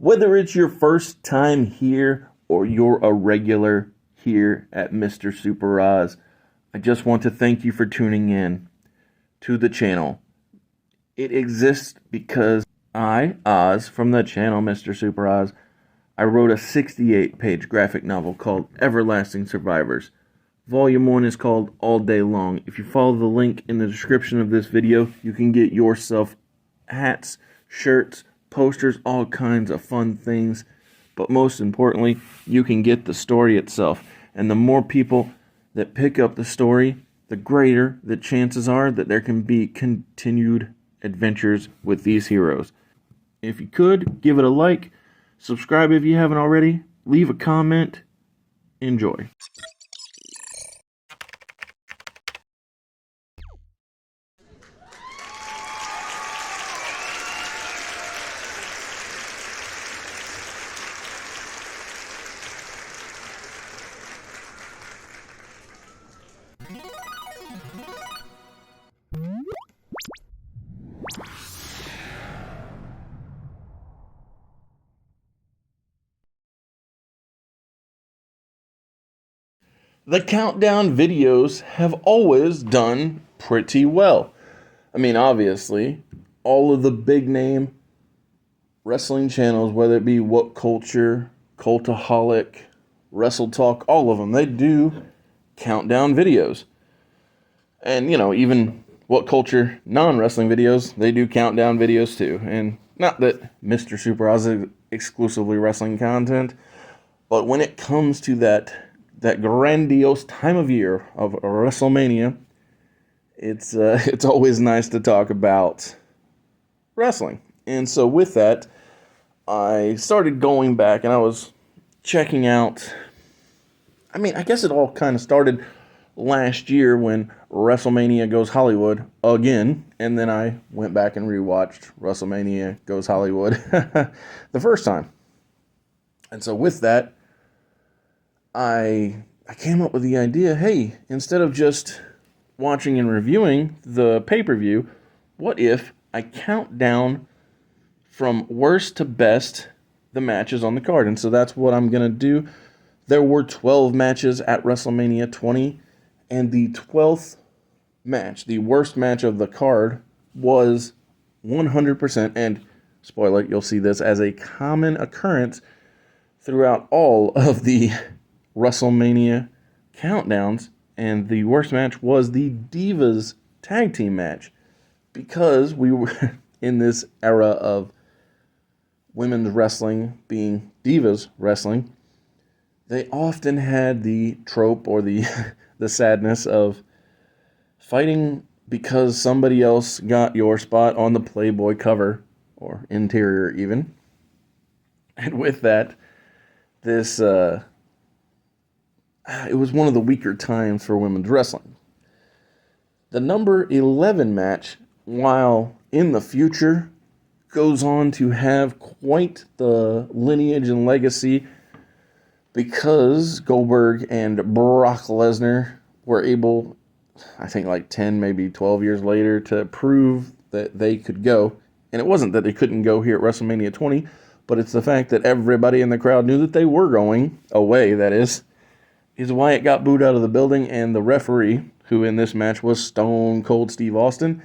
Whether it's your first time here or you're a regular here at Mr. Super Oz, I just want to thank you for tuning in to the channel. It exists because I, Oz, from the channel Mr. Super Oz, I wrote a 68-page graphic novel called Everlasting Survivors. Volume 1 is called All Day Long. If you follow the link in the description of this video, you can get yourself hats, shirts, posters, all kinds of fun things. But most importantly, you can get the story itself. And the more people that pick up the story, the greater the chances are that there can be continued adventures with these heroes. If you could, give it a like, subscribe if you haven't already, leave a comment, enjoy. The countdown videos have always done pretty well. I mean, obviously, all of the big name wrestling channels, whether it be What Culture, Cultaholic, Wrestle Talk, all of them, they do countdown videos. And, you know, even What Culture non-wrestling videos, they do countdown videos too. And not that Mr. Super Oz is exclusively wrestling content, but when it comes to that grandiose time of year of WrestleMania, it's always nice to talk about wrestling. And so with that, I started going back and I was checking out. I mean, I guess it all kind of started last year when WrestleMania Goes Hollywood again, and then I went back and rewatched WrestleMania Goes Hollywood the first time. And so with that, I came up with the idea, hey, instead of just watching and reviewing the pay-per-view, what if I count down from worst to best the matches on the card? And so that's what I'm going to do. There were 12 matches at WrestleMania 20, and the 12th match, the worst match of the card, was 100%, and spoiler, you'll see this as a common occurrence throughout all of the WrestleMania countdowns, and the worst match was the Divas tag team match, because we were in this era of women's wrestling being Divas wrestling. They often had the trope or the sadness of fighting because somebody else got your spot on the Playboy cover or interior even. And with that, this it was one of the weaker times for women's wrestling. The number 11 match, while in the future, goes on to have quite the lineage and legacy, because Goldberg and Brock Lesnar were able, I think like 10, maybe 12 years later, to prove that they could go. And it wasn't that they couldn't go here at WrestleMania 20, but it's the fact that everybody in the crowd knew that they were going away, that is why it got booed out of the building. And the referee, who in this match was Stone Cold Steve Austin,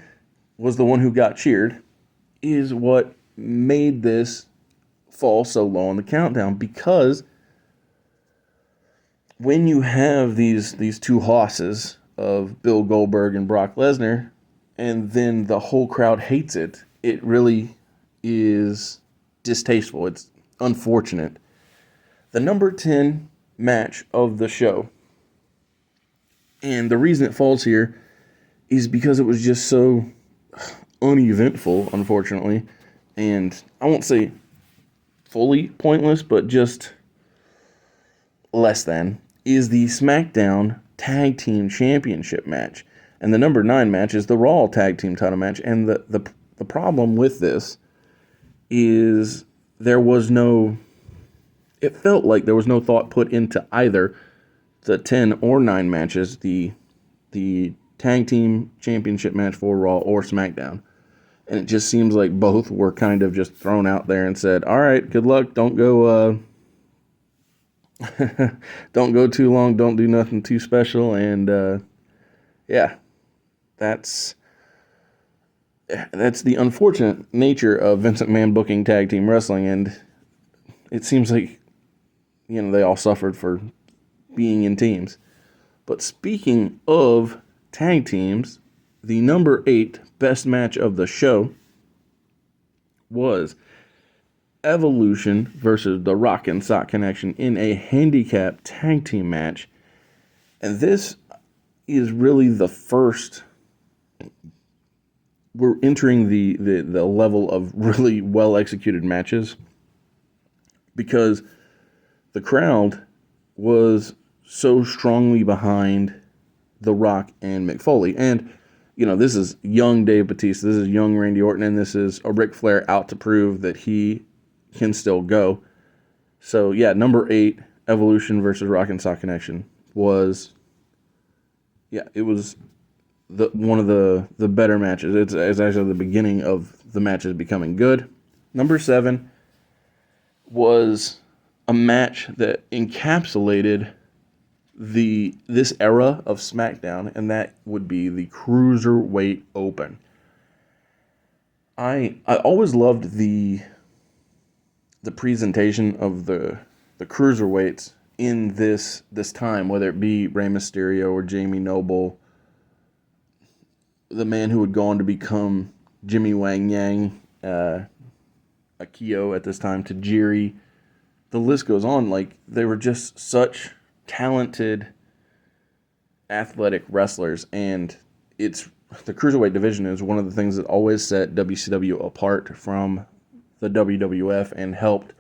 was the one who got cheered, is what made this fall so low on the countdown. Because when you have these two hosses of Bill Goldberg and Brock Lesnar, and then the whole crowd hates it, it really is distasteful. It's unfortunate. The number 10 match of the show, and the reason it falls here is because it was just so uneventful, unfortunately, and I won't say fully pointless, but just less than, is the SmackDown Tag Team Championship match. And the number 9 match is the Raw Tag Team title match. And the problem with this is it felt like there was no thought put into either the 10 or 9 matches, the Tag Team Championship match for Raw or SmackDown. And it just seems like both were kind of just thrown out there and said, "All right, good luck. Don't go, don't go too long. Don't do nothing too special." And yeah, that's the unfortunate nature of Vince McMahon booking tag team wrestling, and it seems like they all suffered for being in teams. But speaking of tag teams, the number 8 best match of the show was Evolution versus the Rock and Sock Connection in a handicap tag team match. And this is really the first. We're entering the level of really well executed matches, because the crowd was so strongly behind The Rock and Mick Foley. And, this is young Dave Bautista, this is young Randy Orton, and this is a Ric Flair out to prove that he can still go. So, yeah, number 8, Evolution versus Rock and Sock Connection was, it was one of the better matches. It's actually the beginning of the matches becoming good. Number 7 was a match that encapsulated this era of SmackDown, and that would be the Cruiserweight Open. I always loved the presentation of the cruiserweights in this time, whether it be Rey Mysterio or Jamie Noble, the man who would go on to become Jimmy Wang Yang, Akio at this time, Tajiri. The list goes on. Like, they were just such talented, athletic wrestlers, and the cruiserweight division is one of the things that always set WCW apart from the WWF and helped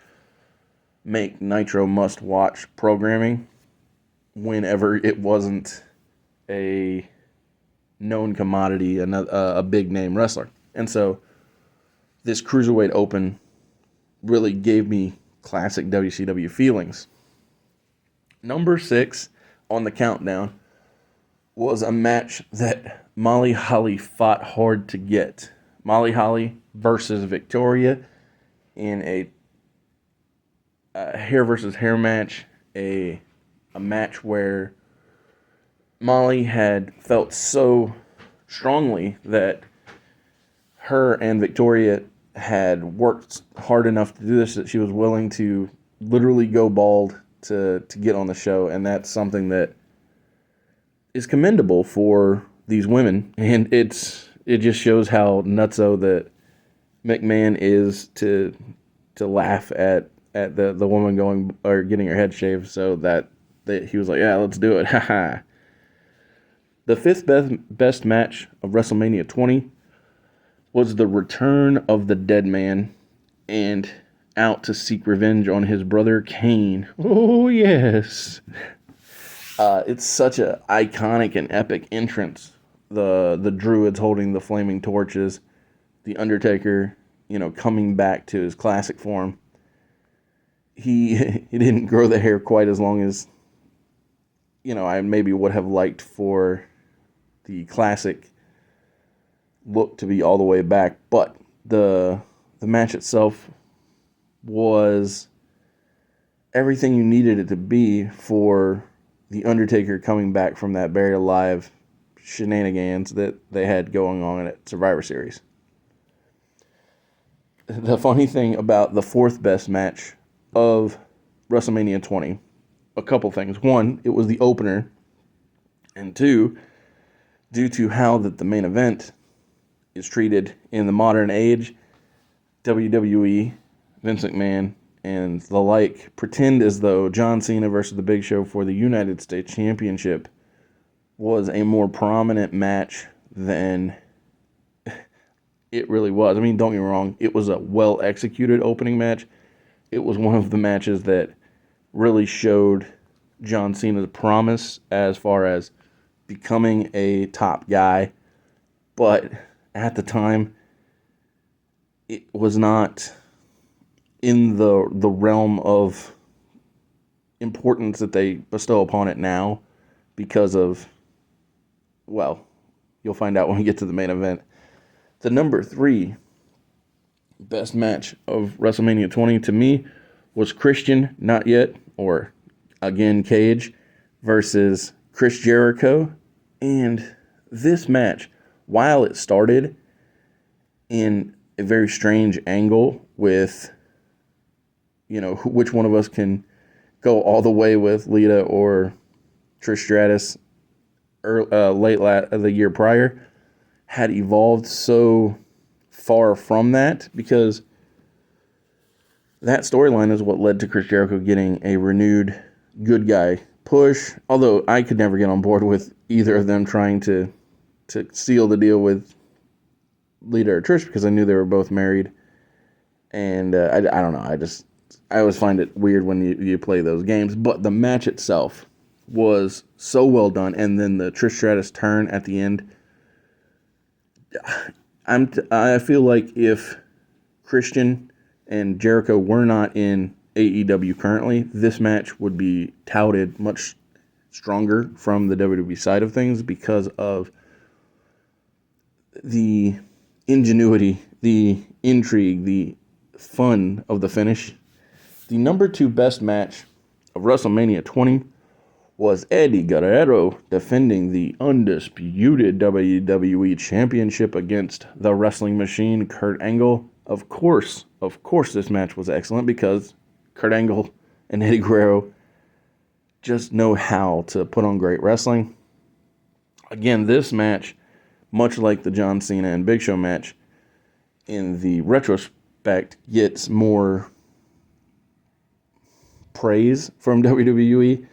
make Nitro must-watch programming whenever it wasn't a known commodity, a big-name wrestler. And so this Cruiserweight Open really gave me classic WCW feelings. Number 6 on the countdown was a match that Molly Holly fought hard to get. Molly Holly versus Victoria in a hair versus hair match, a match where Molly had felt so strongly that her and Victoria had worked hard enough to do this that she was willing to literally go bald to get on the show, and that's something that is commendable for these women, and it just shows how nutso that McMahon is to laugh at the woman going or getting her head shaved, so that he was like, yeah, let's do it, haha. The 5th best match of WrestleMania 20 was the return of the Dead Man, and out to seek revenge on his brother Kane. Oh yes. It's such an iconic and epic entrance. The Druids holding the flaming torches, the Undertaker, coming back to his classic form. He didn't grow the hair quite as long as I maybe would have liked for the classic look to be all the way back, but the match itself was everything you needed it to be for the Undertaker coming back from that buried alive shenanigans that they had going on at Survivor Series. The funny thing about the 4th best match of WrestleMania 20, a couple things. One, it was the opener, and 2, due to how that the main event is treated in the modern age, WWE, Vince McMahon, and the like pretend as though John Cena versus The Big Show for the United States Championship was a more prominent match than it really was. I mean, don't get me wrong, it was a well-executed opening match. It was one of the matches that really showed John Cena's promise as far as becoming a top guy. But at the time, it was not in the realm of importance that they bestow upon it now because of, well, you'll find out when we get to the main event. The number 3 best match of WrestleMania 20 to me was Christian, not yet, or again Cage, versus Chris Jericho. And this match, while it started in a very strange angle with, which one of us can go all the way with Lita or Trish Stratus the year prior, had evolved so far from that, because that storyline is what led to Chris Jericho getting a renewed good guy push. Although I could never get on board with either of them trying to seal the deal with Lita or Trish, because I knew they were both married. And I don't know. I always find it weird when you play those games. But the match itself was so well done. And then the Trish Stratus turn at the end. I feel like if Christian and Jericho were not in AEW currently, this match would be touted much stronger from the WWE side of things, because of the ingenuity, the intrigue, the fun of the finish. The number 2 best match of WrestleMania 20 was Eddie Guerrero defending the undisputed WWE Championship against the Wrestling Machine, Kurt Angle. Of course, this match was excellent, because Kurt Angle and Eddie Guerrero just know how to put on great wrestling. Again, this match, much like the John Cena and Big Show match, in the retrospect, gets more praise from WWE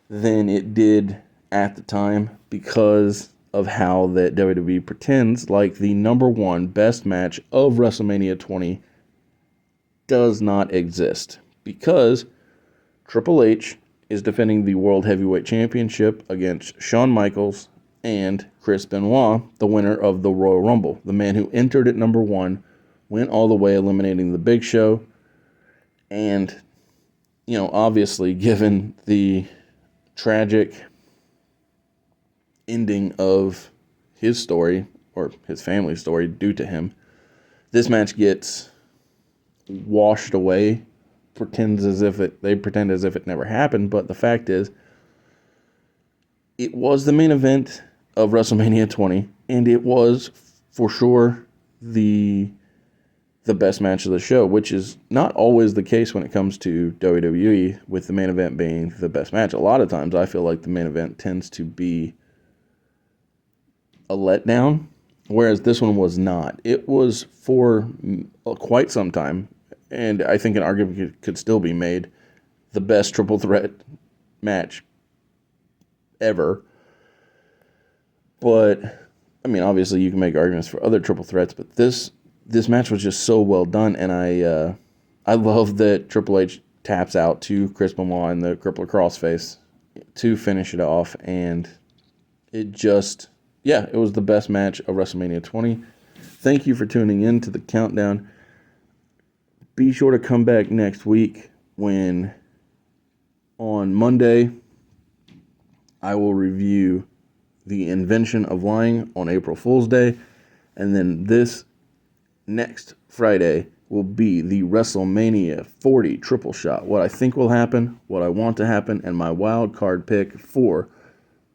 than it did at the time, because of how that WWE pretends like the number 1 best match of WrestleMania 20 does not exist, because Triple H is defending the World Heavyweight Championship against Shawn Michaels and Chris Benoit, the winner of the Royal Rumble. The man who entered at number 1, went all the way, eliminating the Big Show. And, obviously, given the tragic ending of his story, or his family's story, due to him, this match gets washed away, they pretend as if it never happened. But the fact is, it was the main event of WrestleMania 20, and it was for sure the best match of the show, which is not always the case when it comes to WWE, with the main event being the best match. A lot of times I feel like the main event tends to be a letdown, whereas this one was not. It was for quite some time, and I think an argument could still be made, the best triple threat match ever. But, obviously you can make arguments for other triple threats, but this match was just so well done, and I love that Triple H taps out to Chris Benoit in the crippler crossface to finish it off, and it was the best match of WrestleMania 20. Thank you for tuning in to the countdown. Be sure to come back next week, when on Monday I will review The Invention of Lying on April Fool's Day, and then this next Friday will be the WrestleMania 40 triple shot. What I think will happen, what I want to happen, and my wild card pick for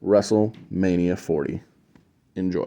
WrestleMania 40. Enjoy.